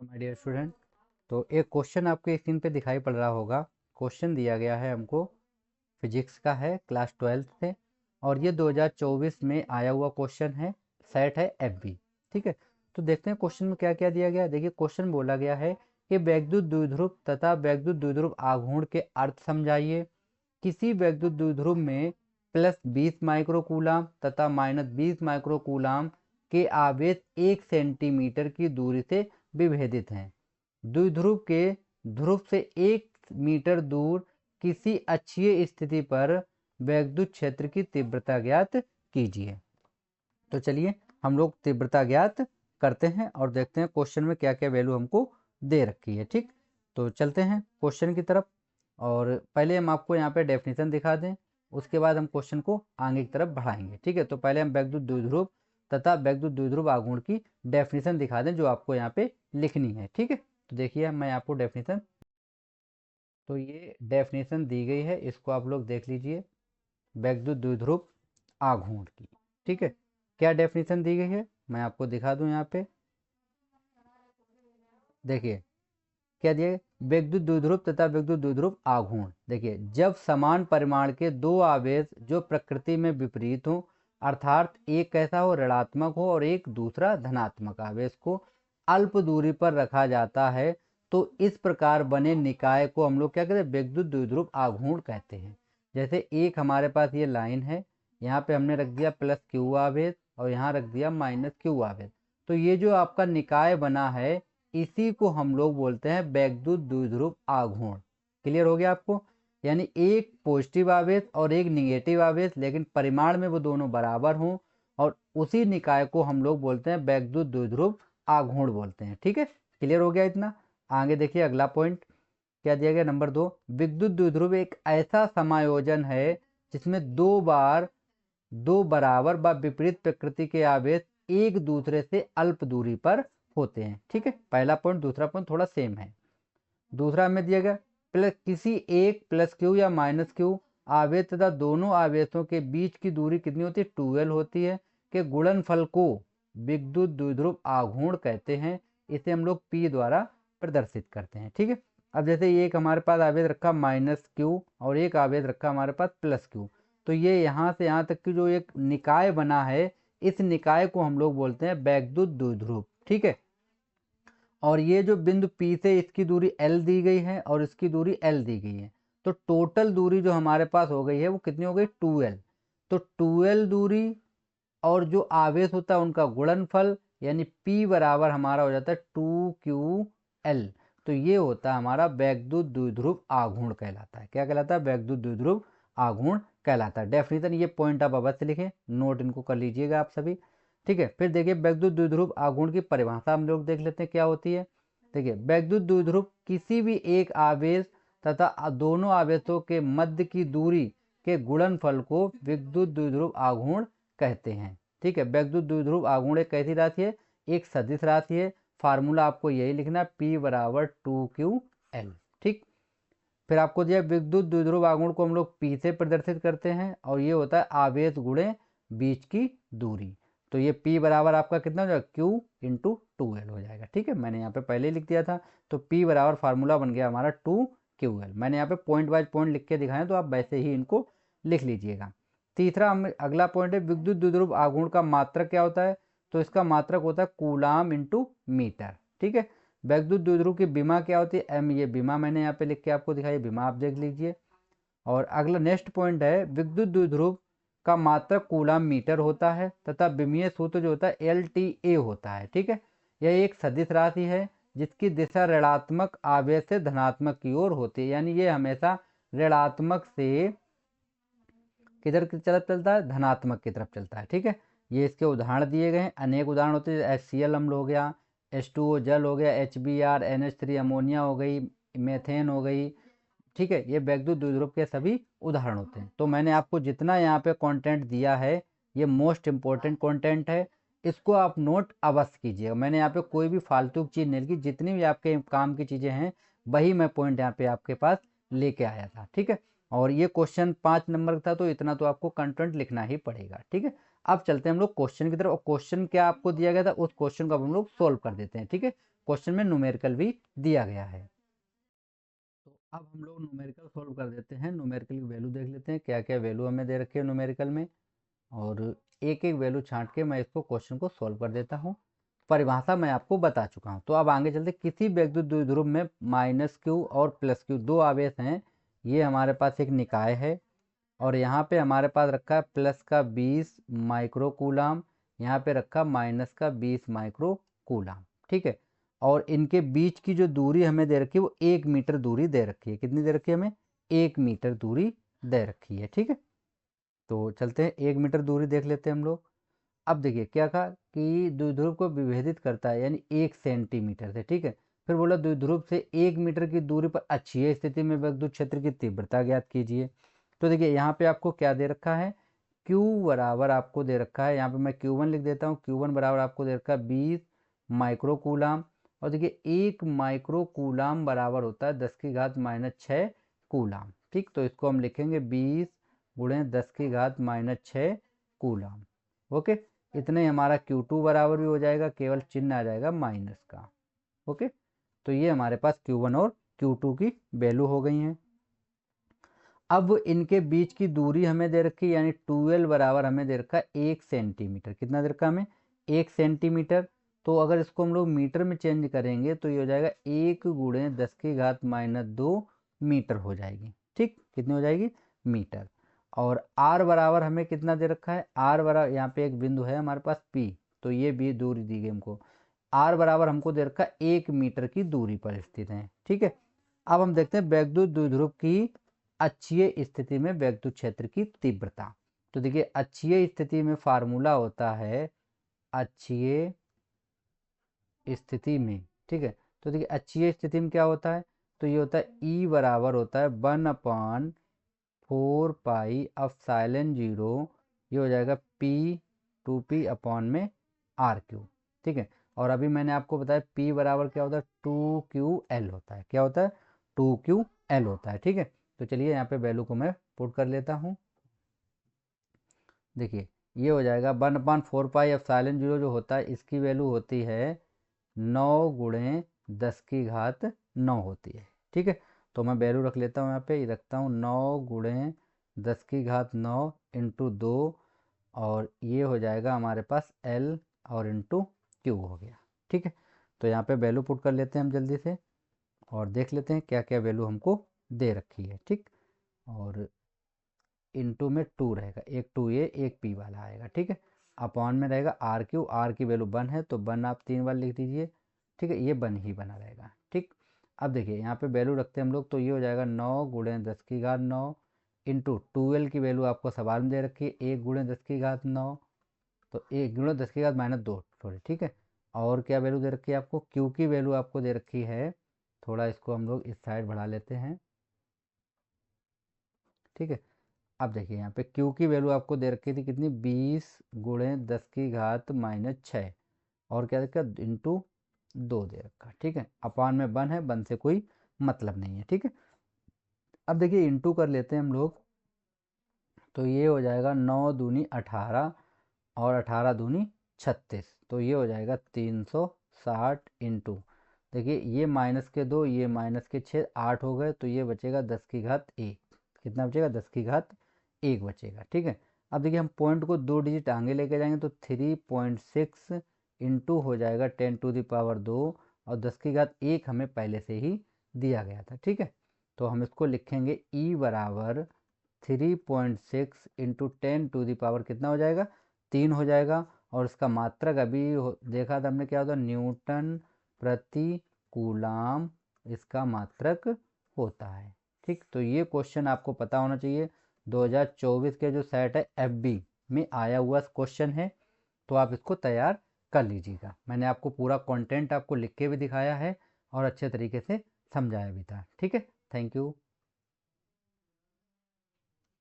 My dear student, तो एक question आपके स्क्रीन पे दिखाई पड़ रहा होगा। क्वेश्चन दिया गया है हमको, फिजिक्स का है, क्लास 12th से, और ये 2024 में आया हुआ क्वेश्चन है। सेट है एफबी। ठीक है, तो देखते हैं क्वेश्चन में क्या क्या दिया गया है। देखिए, क्वेश्चन बोला गया है कि वैद्युत द्विध्रुव तथा वैद्युत द्विध्रुव आघूर्ण के अर्थ समझाइए। किसी वैद्युत द्विध्रुव में +20 माइक्रोकूलाम तथा -20 माइक्रोकूलाम के आवेश 1 सेंटीमीटर की दूरी से विभेदित हैं। द्विध्रुव के ध्रुव से 1 मीटर दूर किसी अक्षीय स्थिति पर वैद्युत क्षेत्र की तीव्रता ज्ञात कीजिए। तो चलिए हम लोग तीव्रता ज्ञात करते हैं और देखते हैं क्वेश्चन में क्या क्या वैल्यू हमको दे रखी है। ठीक, तो चलते हैं क्वेश्चन की तरफ, और पहले हम आपको यहाँ पे डेफिनेशन दिखा दें, उसके बाद हम क्वेश्चन को आगे की तरफ बढ़ाएंगे। ठीक है, तो पहले हम वैद्युत द्विध्रुव तथा वैद्युत द्विध्रुव आघूर्ण की डेफिनेशन दिखा दें जो आपको यहाँ पे लिखनी है। ठीक है, तो देखिए मैं आपको डेफिनेशन, तो ये डेफिनेशन दी गई है, इसको आप लोग देख लीजिए, वैद्युत द्विध्रुव आघूर्ण की। ठीक है, क्या डेफिनेशन दी गई है मैं आपको दिखा दूं यहाँ पे। देखिए क्या दिया, वैद्युत द्विध्रुव तथा वैद्युत द्विध्रुव आघूर्ण। देखिए, जब समान परिमाण के दो आवेश जो प्रकृति में विपरीत हो, अर्थात एक कैसा हो, ऋणात्मक हो, और एक दूसरा धनात्मक आवेश को अल्प दूरी पर रखा जाता है, तो इस प्रकार बने निकाय को हम लोग क्या कहते हैं, वैद्युत द्विध्रुव आघूर्ण कहते हैं। जैसे एक हमारे पास ये लाइन है, यहाँ पे हमने रख दिया +Q आवेश और यहाँ रख दिया -Q आवेश, तो ये जो आपका निकाय बना है इसी को हम लोग बोलते हैं वैद्युत द्विध्रुव आघूर्ण। क्लियर हो गया आपको? यानी एक पॉजिटिव आवेश और एक निगेटिव आवेश, लेकिन परिमाण में वो दोनों बराबर हों, और उसी निकाय को हम लोग बोलते हैं वैद्युत द्विध्रुव आघूर्ण बोलते हैं। ठीक है, क्लियर हो गया इतना? आगे देखिए अगला पॉइंट क्या दिया गया, नंबर 2, विद्युत द्विध्रुव एक ऐसा समायोजन है जिसमें दो बराबर व विपरीत प्रकृति के आवेश एक दूसरे से अल्प दूरी पर होते हैं। ठीक है, पहला पॉइंट दूसरा पॉइंट थोड़ा सेम है। दूसरा में दिया गया किसी एक +Q या -Q आवेश तथा दोनों आवेशों के बीच की दूरी कितनी होती है, 2L होती है, के गुणनफल को विद्युत द्विध्रुव आघूर्ण कहते हैं। इसे हम लोग P द्वारा प्रदर्शित करते हैं। ठीक है, अब जैसे एक हमारे पास आवेश रखा -Q और एक आवेश रखा हमारे पास +Q, तो ये यहाँ से यहाँ तक की जो एक निकाय बना है, इस निकाय को हम लोग बोलते हैं वैद्युत द्विध्रुव। ठीक है, और ये जो बिंदु P से इसकी दूरी L दी गई है और इसकी दूरी L दी गई है, तो टोटल दूरी जो हमारे पास हो गई है वो कितनी हो गई, 2L। तो 2L दूरी और जो आवेश होता है उनका गुणनफल, यानी P बराबर हमारा हो जाता है 2QL। तो ये होता है हमारा वैद्युत द्विध्रुव आघूर्ण कहलाता है। क्या कहलाता है, वैद्युत द्विध्रुव आघूर्ण कहलाता है। डेफिनेशन ये पॉइंट आप अवश्य लिखें, नोट इनको कर लीजिएगा आप सभी। ठीक है, फिर देखिए वैद्युत द्विध्रुव आघूर्ण की परिभाषा हम लोग देख लेते हैं क्या होती है। देखिए, वैद्युत द्विध्रुव किसी भी एक आवेश तथा दोनों आवेशों के मध्य की दूरी के गुणनफल को विद्युत द्विध्रुव आघूर्ण कहते हैं। ठीक है, वैद्युत द्विध्रुव आघूर्ण एक कैसी राशि है, एक सदिश राशि है। फार्मूला आपको यही लिखना है, P बराबर 2QL। ठीक, फिर आपको दिया विद्युत द्विध्रुव आघूर्ण को हम लोग P से प्रदर्शित करते हैं, और ये होता है आवेश गुणे बीच की दूरी। तो ये P बराबर आपका कितना हो जाएगा, Q इंटू 2L हो जाएगा। ठीक है, मैंने यहाँ पे पहले लिख दिया था, तो P बराबर फार्मूला बन गया हमारा 2QL। मैंने यहाँ पे पॉइंट वाइज पॉइंट लिख के दिखाए, तो आप वैसे ही इनको लिख लीजिएगा। तीसरा अगला पॉइंट है, विद्युत द्विध्रुव आघूर्ण का मात्रक क्या होता है, तो इसका मात्रक होता है कूलाम इंटू मीटर। ठीक है, वैद्युत द्विध्रुव की विमा क्या होती है, M। ये विमा मैंने यहाँ पे लिख के आपको दिखाई, विमा आप देख लीजिए। और अगला नेक्स्ट पॉइंट है, विद्युत द्विध्रुव का मात्रक कूलाम मीटर होता है तथा विमीय सूत्र जो होता है LTA होता है। ठीक है, यह एक सदिश राशि है जिसकी दिशा ऋणात्मक आवेश से धनात्मक की ओर होती है, यानी ये हमेशा ऋणात्मक से किधर की तरफ चलता है, धनात्मक की तरफ चलता है। ठीक है, ये इसके उदाहरण दिए गए हैं, अनेक उदाहरण होते हैं, HCl अम्ल हो गया, H2O जल हो गया, HBr NH3 अमोनिया हो गई, मेथेन हो गई। ठीक है, ये वैद्युत द्विध्रुव के सभी उदाहरण होते हैं। तो मैंने आपको जितना यहाँ पे कंटेंट दिया है, ये मोस्ट इंपॉर्टेंट कंटेंट है, इसको आप नोट अवश्य कीजिएगा। मैंने यहाँ पे कोई भी फालतू चीज़ नहीं लिखी, जितनी भी आपके काम की चीज़ें हैं वही मैं पॉइंट यहाँ पे आपके पास लेके आया था। ठीक है, और ये क्वेश्चन 5 नंबर का था, तो इतना तो आपको कंटेंट लिखना ही पड़ेगा। ठीक है, अब चलते हैं हम लोग क्वेश्चन की तरफ, और क्वेश्चन क्या आपको दिया गया था उस क्वेश्चन को अब हम लोग सोल्व कर देते हैं। ठीक है, क्वेश्चन में न्यूमेरिकल भी दिया गया है। तो अब हम लोग न्यूमेरिकल सोल्व कर देते हैं। न्यूमेरिकल की वैल्यू देख लेते हैं, क्या क्या वैल्यू हमें दे रखी है न्यूमेरिकल में, और एक एक वैल्यू छांट के मैं इसको क्वेश्चन को सोल्व कर देता हूँ। परिभाषा मैं आपको बता चुका हूँ। तो अब आगे चलते, किसी वैद्युत द्विध्रुव में -q और +q दो आवेश हैं। ये हमारे पास एक निकाय है, और यहाँ पे हमारे पास रखा है प्लस का 20 माइक्रो कूलाम, यहाँ पे रखा माइनस का 20 माइक्रो कूलाम। ठीक है, और इनके बीच की जो दूरी हमें दे रखी है वो 1 मीटर दूरी दे रखी है। कितनी दे रखी है हमें? 1 मीटर दूरी दे रखी है। ठीक है, तो चलते हैं 1 मीटर दूरी देख लेते हैं हम लोग। अब देखिए क्या कहा कि द्विध्रुव को विभेदित करता है यानी 1 सेंटीमीटर से। ठीक है, फिर बोला द्विध्रुव से 1 मीटर की दूरी पर अक्षीय स्थिति में विद्युत क्षेत्र की तीव्रता ज्ञात कीजिए। तो देखिए यहाँ पे आपको क्या दे रखा है, Q बराबर आपको दे रखा है, यहाँ पे मैं Q1 लिख देता हूँ। Q1 बराबर आपको दे रखा है 20 माइक्रो कूलाम, और देखिए 1 माइक्रो कूलाम बराबर होता है 10⁻⁻6 कूलाम। ठीक, तो इसको हम लिखेंगे 20 गुणे 10⁻⁻6 कूलाम। ओके, इतने ही हमारा Q2 बराबर भी हो जाएगा, केवल चिन्ह आ जाएगा माइनस का। ओके, तो ये हमारे पास Q1 और Q2 की वैल्यू हो गई हैं। अब इनके बीच की दूरी हमें दे रखी है, यानी 2L बराबर हमें दे रखा है 1 सेंटीमीटर। कितना दे रखा है हमें? 1 सेंटीमीटर। तो अगर इसको हम लोग मीटर में चेंज करेंगे तो ये हो जाएगा 1 गुणे 10⁻⁻2 मीटर हो जाएगी। ठीक, कितनी हो जाएगी? मीटर। और R बराबर हमें कितना दे रखा है? R बराबर, यहाँ पे एक बिंदु है हमारे पास P, तो ये भी दूरी दी गई हमको। R बराबर हमको दे रखा है 1 मीटर की दूरी पर स्थित है। ठीक है, अब हम देखते हैं वैद्युत द्विध्रुव की अक्षीय स्थिति में वैद्युत क्षेत्र की तीव्रता। तो देखिए अक्षीय स्थिति में फार्मूला होता है अक्षीय स्थिति में। ठीक है, तो देखिए अक्षीय स्थिति में क्या होता है, तो ये होता है E बराबर होता है 1/4πε0, ये हो जाएगा P/2P/r3। ठीक है, और अभी मैंने आपको बताया P बराबर क्या होता है, 2QL होता है। क्या होता है? 2QL होता है। ठीक है, तो चलिए यहाँ पे वैल्यू को मैं पुट कर लेता हूँ। देखिए ये हो जाएगा 1/4πε0 जो होता है, इसकी वैल्यू होती है 9 गुणे 10⁻9 होती है। ठीक है, तो मैं वैल्यू रख लेता हूँ, यहाँ पे रखता हूँ 9 गुणे 10⁻9 इंटू 2, और ये हो जाएगा हमारे पास L और इंटू Q हो गया। ठीक है, तो यहाँ पे वैल्यू पुट कर लेते हैं हम जल्दी से, और देख लेते हैं क्या क्या वैल्यू हमको दे रखी है। ठीक, और इंटू में 2 रहेगा, एक 2A एक P वाला आएगा। ठीक है, अपॉन में रहेगा RQ, R की वैल्यू 1 है तो 1 आप 3 बार लिख दीजिए। ठीक है, ये 1 ही बना रहेगा। ठीक, अब देखिए यहाँ पे वैल्यू रखते हैं हम लोग, तो ये हो जाएगा 9 गुणे 10⁻9 इंटू 2L की वैल्यू आपको सवाल में दे रखी है 1 गुणे 10⁻9, तो 1 गुणे 10⁻2 सॉरी। ठीक है, और क्या वैल्यू दे रखी है आपको? Q की वैल्यू आपको दे रखी है, थोड़ा इसको हम लोग इस साइड बढ़ा लेते हैं। ठीक है, अब देखिए यहाँ पे Q की वैल्यू आपको दे रखी थी कितनी, 20 गुणे 10⁻⁻6, और क्या रखा? इंटू 2 दे रखा। ठीक है, अपान में 1 है, 1 से कोई मतलब नहीं है। ठीक है, अब देखिए इंटू कर लेते हैं हम लोग, तो ये हो जाएगा 9 दूनी 18 और 18 दूनी 36, तो ये हो जाएगा 360 इंटू, देखिए ये -2 ये -6 8 हो गए, तो ये बचेगा 10⁻1। कितना बचेगा? 10⁻1 बचेगा। ठीक है, अब देखिए हम पॉइंट को 2 डिजिट आगे लेके जाएंगे, तो 3.6 इंटू हो जाएगा 10⁻2, और 10⁻1 हमें पहले से ही दिया गया था। ठीक है, तो हम इसको लिखेंगे E बराबर 3.6 इंटू 10⁻, कितना हो जाएगा? 3 हो जाएगा, और इसका मात्रक अभी देखा था हमने क्या होता है, न्यूटन प्रति कूलाम इसका मात्रक होता है। ठीक, तो ये क्वेश्चन आपको पता होना चाहिए, 2024 के जो सेट है FB में आया हुआ क्वेश्चन है, तो आप इसको तैयार कर लीजिएगा। मैंने आपको पूरा कंटेंट आपको लिख के भी दिखाया है और अच्छे तरीके से समझाया भी था। ठीक है, थैंक यू।